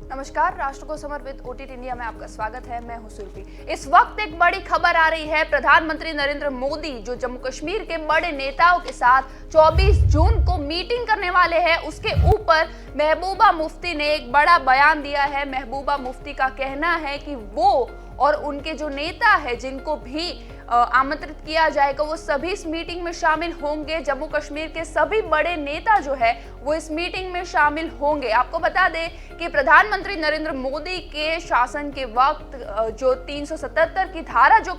नमस्कार, राष्ट्र को समर्पित ओटीटी इंडिया में आपका स्वागत है। मैं हूं सुरभि। इस वक्त एक बड़ी खबर आ रही है। प्रधानमंत्री नरेंद्र मोदी जो जम्मू कश्मीर के बड़े नेताओं के साथ 24 जून को मीटिंग करने वाले हैं, उसके ऊपर महबूबा मुफ्ती ने एक बड़ा बयान दिया है। महबूबा मुफ्ती का कहना है कि वो और उनके जो नेता है जिनको भी आमंत्रित किया जाएगा वो सभी इस मीटिंग में शामिल होंगे। जम्मू कश्मीर के सभी बड़े नेता जो है वो इस मीटिंग में शामिल होंगे। आपको बता दें कि प्रधानमंत्री नरेंद्र मोदी के शासन के वक्त जो 377 की धारा जो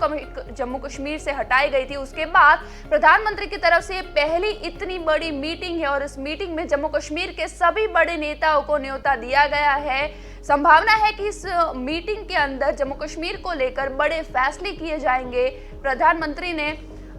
जम्मू कश्मीर से हटाई गई थी, उसके बाद प्रधानमंत्री की तरफ से पहली इतनी बड़ी मीटिंग है और इस मीटिंग में जम्मू कश्मीर के सभी बड़े नेताओं को न्योता दिया गया है। संभावना है कि इस मीटिंग के अंदर जम्मू कश्मीर को लेकर बड़े फैसले किए जाएंगे। प्रधानमंत्री ने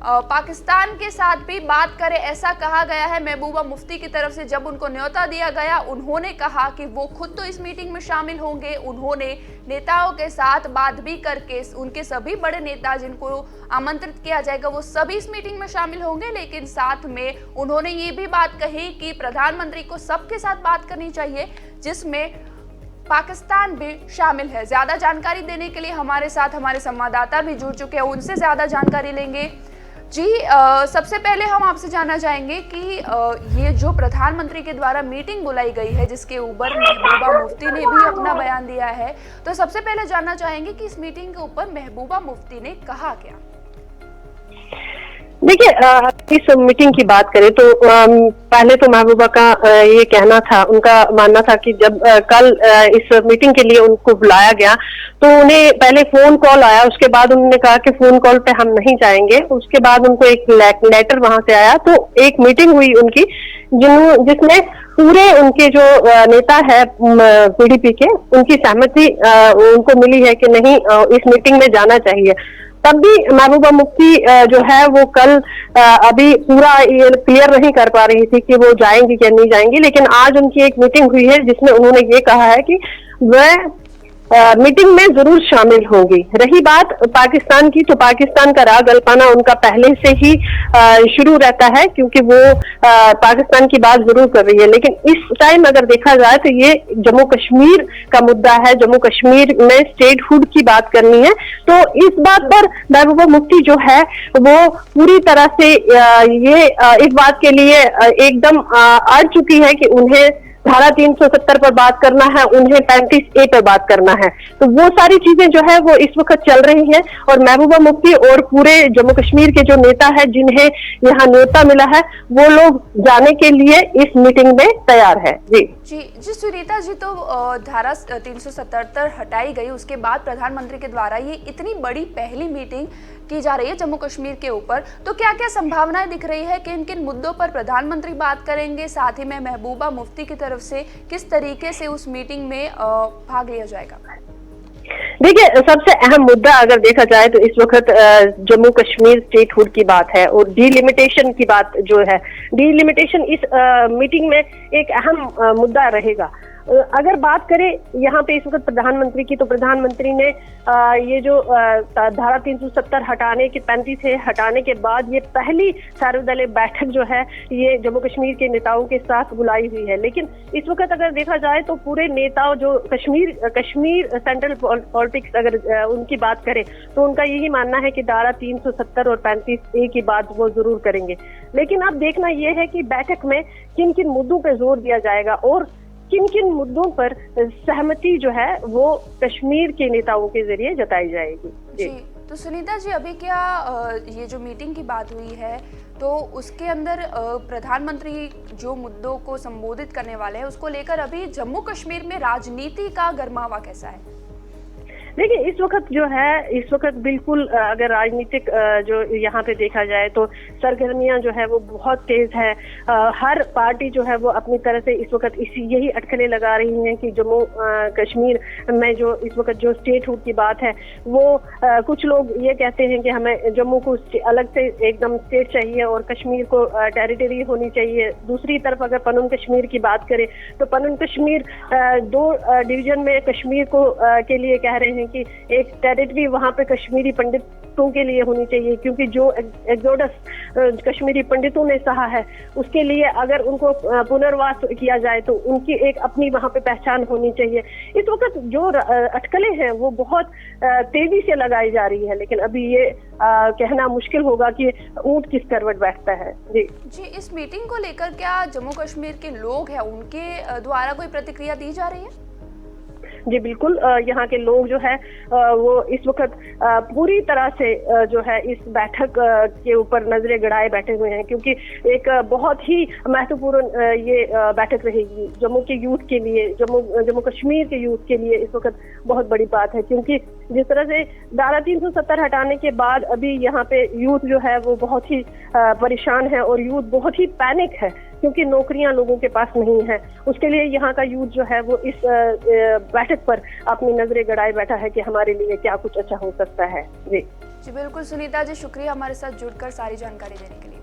पाकिस्तान के साथ भी बात करें ऐसा कहा गया है। महबूबा मुफ्ती की तरफ से जब उनको न्योता दिया गया, उन्होंने कहा कि वो खुद तो इस मीटिंग में शामिल होंगे। उन्होंने नेताओं के साथ बात भी करके उनके सभी बड़े नेता जिनको आमंत्रित किया जाएगा वो सभी इस मीटिंग में शामिल होंगे, लेकिन साथ में उन्होंने ये भी बात कही कि प्रधानमंत्री को सबके साथ बात करनी चाहिए जिसमें पाकिस्तान भी शामिल है। ज्यादा जानकारी देने के लिए हमारे साथ हमारे संवाददाता भी जुड़ चुके हैं, उनसे ज्यादा जानकारी लेंगे। जी, सबसे पहले हम आपसे जानना चाहेंगे कि ये जो प्रधानमंत्री के द्वारा मीटिंग बुलाई गई है जिसके ऊपर महबूबा मुफ्ती ने भी अपना बयान दिया है, तो सबसे पहले जानना चाहेंगे कि इस मीटिंग के ऊपर महबूबा मुफ्ती ने कहा क्या। देखिए, इस मीटिंग की बात करें तो पहले तो महबूबा का ये कहना था, उनका मानना था कि जब कल इस मीटिंग के लिए उनको बुलाया गया तो उन्हें पहले फोन कॉल आया। उसके बाद उन्होंने कहा कि फोन कॉल पे हम नहीं जाएंगे। उसके बाद उनको एक लेटर वहां से आया, तो एक मीटिंग हुई उनकी जिसमें पूरे उनके जो नेता है पीडीपी के, उनकी सहमति उनको मिली है कि नहीं इस मीटिंग में जाना चाहिए। तब भी महबूबा मुफ्ती जो है वो कल अभी पूरा क्लियर नहीं कर पा रही थी कि वो जाएंगी या नहीं जाएंगी, लेकिन आज उनकी एक मीटिंग हुई है जिसमें उन्होंने ये कहा है कि वह मीटिंग में जरूर शामिल होंगी। रही बात पाकिस्तान की, तो पाकिस्तान का राग अल्पाना उनका पहले से ही शुरू रहता है क्योंकि वो पाकिस्तान की बात जरूर कर रही है, लेकिन इस टाइम अगर देखा जाए तो ये जम्मू कश्मीर का मुद्दा है। जम्मू कश्मीर में स्टेटहुड की बात करनी है, तो इस बात पर महबूबा मुफ्ती जो है वो पूरी तरह से ये इस बात के लिए एकदम अड़ चुकी है कि उन्हें धारा 370 पर बात करना है, उन्हें 35A पर बात करना है। तो वो सारी चीजें जो है वो इस वक्त चल रही हैं और महबूबा मुफ्ती और पूरे जम्मू कश्मीर के जो नेता है जिन्हें यहाँ न्योता मिला है वो लोग जाने के लिए इस मीटिंग में तैयार है। जी सुनीता जी, तो धारा 377 हटाई गई, उसके बाद प्रधानमंत्री के द्वारा ये इतनी बड़ी पहली मीटिंग की जा रही है जम्मू कश्मीर के ऊपर, तो क्या क्या संभावनाएं दिख रही है कि किन किन मुद्दों पर प्रधानमंत्री बात करेंगे, साथ ही में महबूबा मुफ्ती की तरफ से किस तरीके से उस मीटिंग में भाग लिया जाएगा। देखिए, सबसे अहम मुद्दा अगर देखा जाए तो इस वक्त जम्मू कश्मीर स्टेटहुड की बात है और डीलिमिटेशन की बात जो है, डीलिमिटेशन इस मीटिंग में एक अहम मुद्दा रहेगा। अगर बात करें यहाँ पे इस वक्त प्रधानमंत्री की, तो प्रधानमंत्री ने ये जो धारा 370 हटाने के 35 से हटाने के बाद ये पहली सर्वदलीय बैठक जो है ये जम्मू कश्मीर के नेताओं के साथ बुलाई हुई है। लेकिन इस वक्त अगर देखा जाए तो पूरे नेताओं जो कश्मीर सेंट्रल पॉलिटिक्स अगर उनकी बात करें तो उनका यही मानना है कि धारा 370 और 35A की बात वो जरूर करेंगे। लेकिन अब देखना यह है कि बैठक में किन किन मुद्दों पर जोर दिया जाएगा और किन किन मुद्दों पर सहमति जो है वो कश्मीर के नेताओं के जरिए जताई जाएगी। जी, तो सुनीता जी, अभी क्या ये जो मीटिंग की बात हुई है तो उसके अंदर प्रधानमंत्री जो मुद्दों को संबोधित करने वाले हैं उसको लेकर अभी जम्मू कश्मीर में राजनीति का गरमावा कैसा है? देखिए, इस वक्त जो है इस वक्त बिल्कुल अगर राजनीतिक जो यहाँ पे देखा जाए तो सरगर्मियां जो है वो बहुत तेज है। हर पार्टी जो है वो अपनी तरह से इस वक्त यही अटकलें लगा रही हैं कि जम्मू कश्मीर में जो इस वक्त जो स्टेटहुड की बात है वो कुछ लोग ये कहते हैं कि हमें जम्मू को अलग से एकदम स्टेट चाहिए और कश्मीर को टेरिटरी होनी चाहिए। दूसरी तरफ अगर पनून कश्मीर की बात करें तो पनून कश्मीर 2 डिवीजन में कश्मीर को के लिए कह रहे हैं कि एक टेरिटरी वहाँ पे कश्मीरी पंडितों के लिए होनी चाहिए, क्योंकि जो एक्सोडस कश्मीरी पंडितों ने सहा है उसके लिए अगर उनको पुनर्वास किया जाए तो उनकी एक अपनी वहाँ पे पहचान होनी चाहिए। इस वक्त जो अटकलें हैं वो बहुत तेजी से लगाई जा रही है, लेकिन अभी ये कहना मुश्किल होगा कि ऊंट किस करवट बैठता है। जी, इस मीटिंग को लेकर क्या जम्मू कश्मीर के लोग हैं उनके द्वारा कोई प्रतिक्रिया दी जा रही है? जी बिल्कुल, यहाँ के लोग जो है वो इस वक्त पूरी तरह से जो है इस बैठक के ऊपर नजरें गड़ाए बैठे हुए हैं, क्योंकि एक बहुत ही महत्वपूर्ण ये बैठक रहेगी जम्मू के यूथ के लिए, जम्मू कश्मीर के यूथ के लिए इस वक्त बहुत बड़ी बात है। क्योंकि जिस तरह से धारा 370 हटाने के बाद अभी यहाँ पे यूथ जो है वो बहुत ही परेशान है और यूथ बहुत ही पैनिक है, क्योंकि नौकरियां लोगों के पास नहीं है। उसके लिए यहाँ का यूथ जो है वो इस बैठक पर अपनी नजरें गड़ाए बैठा है कि हमारे लिए क्या कुछ अच्छा हो सकता है। जी बिल्कुल सुनीता जी, शुक्रिया हमारे साथ जुड़कर सारी जानकारी देने के लिए।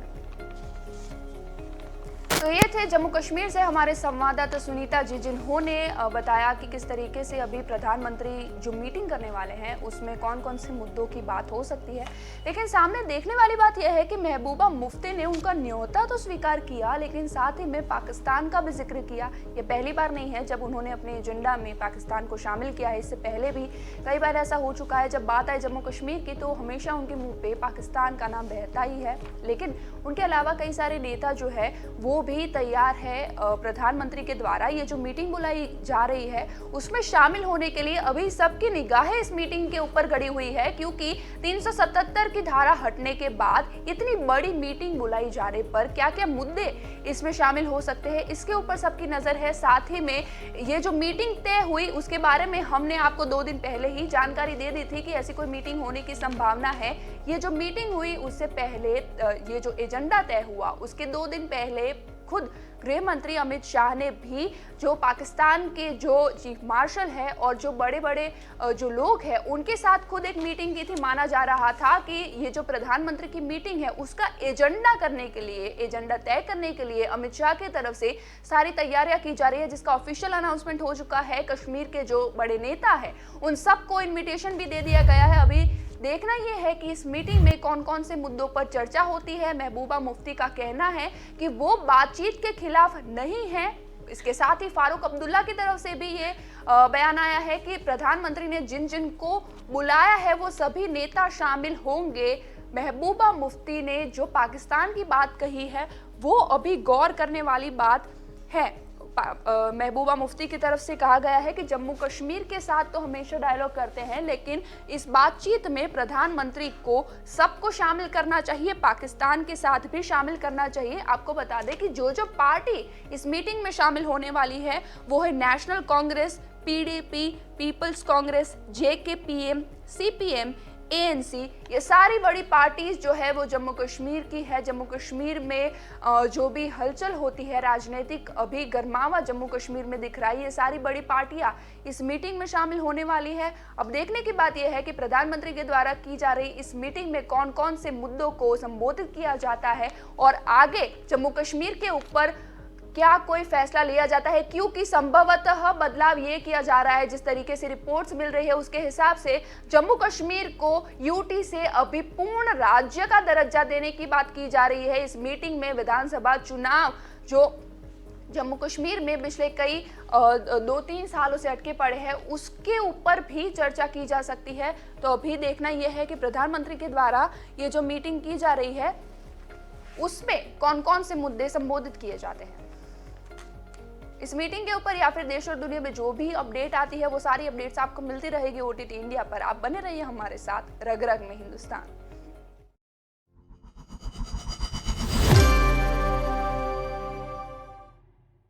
तो ये थे जम्मू कश्मीर से हमारे संवाददाता सुनीता जी, जिन्होंने बताया कि किस तरीके से अभी प्रधानमंत्री जो मीटिंग करने वाले हैं उसमें कौन कौन से मुद्दों की बात हो सकती है। लेकिन सामने देखने वाली बात यह है कि महबूबा मुफ्ती ने उनका न्योता तो स्वीकार किया, लेकिन साथ ही में पाकिस्तान का भी जिक्र किया। ये पहली बार नहीं है जब उन्होंने अपने एजेंडा में पाकिस्तान को शामिल किया है, इससे पहले भी कई बार ऐसा हो चुका है। जब बात आए जम्मू कश्मीर की तो हमेशा उनके मुंह पे पाकिस्तान का नाम बहता ही है, लेकिन उनके अलावा कई सारे नेता जो है वो भी तैयार है प्रधानमंत्री के द्वारा ये जो मीटिंग बुलाई जा रही है उसमें शामिल होने के लिए। अभी सबकी निगाहें इस मीटिंग के ऊपर गड़ी हुई है, क्योंकि 377 की धारा हटने के बाद इतनी बड़ी मीटिंग बुलाई जाने पर क्या क्या मुद्दे इसमें शामिल हो सकते हैं, इसके ऊपर सबकी नजर है। साथ ही में ये जो मीटिंग तय हुई उसके बारे में हमने आपको 2 दिन पहले ही जानकारी दे दी थी कि ऐसी कोई मीटिंग होने की संभावना है। ये जो मीटिंग हुई उससे पहले ये जो एजेंडा तय हुआ उसके 2 दिन पहले खुद गृह मंत्री अमित शाह ने भी जो पाकिस्तान के जो चीफ मार्शल है और जो बड़े बड़े जो लोग हैं उनके साथ खुद एक मीटिंग की थी। माना जा रहा था कि ये जो प्रधानमंत्री की मीटिंग है उसका एजेंडा करने के लिए, एजेंडा तय करने के लिए अमित शाह की तरफ से सारी तैयारियां की जा रही है, जिसका ऑफिशियल अनाउंसमेंट हो चुका है। कश्मीर के जो बड़े नेता है उन सबको इन्विटेशन भी दे दिया गया है। अभी देखना यह है कि इस मीटिंग में कौन कौन से मुद्दों पर चर्चा होती है। महबूबा मुफ्ती का कहना है कि वो बातचीत के खिलाफ नहीं है। इसके साथ ही फारूक अब्दुल्ला की तरफ से भी ये बयान आया है कि प्रधानमंत्री ने जिन जिन को बुलाया है वो सभी नेता शामिल होंगे। महबूबा मुफ्ती ने जो पाकिस्तान की बात कही है वो अभी गौर करने वाली बात है। महबूबा मुफ्ती की तरफ से कहा गया है कि जम्मू कश्मीर के साथ तो हमेशा डायलॉग करते हैं, लेकिन इस बातचीत में प्रधानमंत्री को सबको शामिल करना चाहिए, पाकिस्तान के साथ भी शामिल करना चाहिए। आपको बता दें कि जो पार्टी इस मीटिंग में शामिल होने वाली है वो है National Congress, PDP, People's Congress, JKPM, CPM, ANC. ये सारी बड़ी पार्टीज जो है वो जम्मू कश्मीर की है। जम्मू कश्मीर में जो भी हलचल होती है राजनीतिक, अभी गर्मावा जम्मू कश्मीर में दिख रहा है। ये सारी बड़ी पार्टियां इस मीटिंग में शामिल होने वाली है। अब देखने की बात यह है कि प्रधानमंत्री के द्वारा की जा रही इस मीटिंग में कौन कौन से मुद्दों को संबोधित किया जाता है और आगे जम्मू कश्मीर के ऊपर क्या कोई फैसला लिया जाता है, क्योंकि संभवतः बदलाव ये किया जा रहा है, जिस तरीके से रिपोर्ट्स मिल रही है उसके हिसाब से जम्मू कश्मीर को यूटी से अभी पूर्ण राज्य का दर्जा देने की बात की जा रही है। इस मीटिंग में विधानसभा चुनाव जो जम्मू कश्मीर में पिछले कई 2-3 सालों से अटके पड़े हैं उसके ऊपर भी चर्चा की जा सकती है। तो अभी देखना यह है कि प्रधानमंत्री के द्वारा ये जो मीटिंग की जा रही है उसमें कौन कौन से मुद्दे संबोधित किए जाते हैं। इस मीटिंग के ऊपर या फिर देश और दुनिया में जो भी अपडेट आती है वो सारी अपडेट्स आपको मिलती रहेगी ओटीटी इंडिया पर। आप बने रहिए हमारे साथ, रग रग में हिंदुस्तान।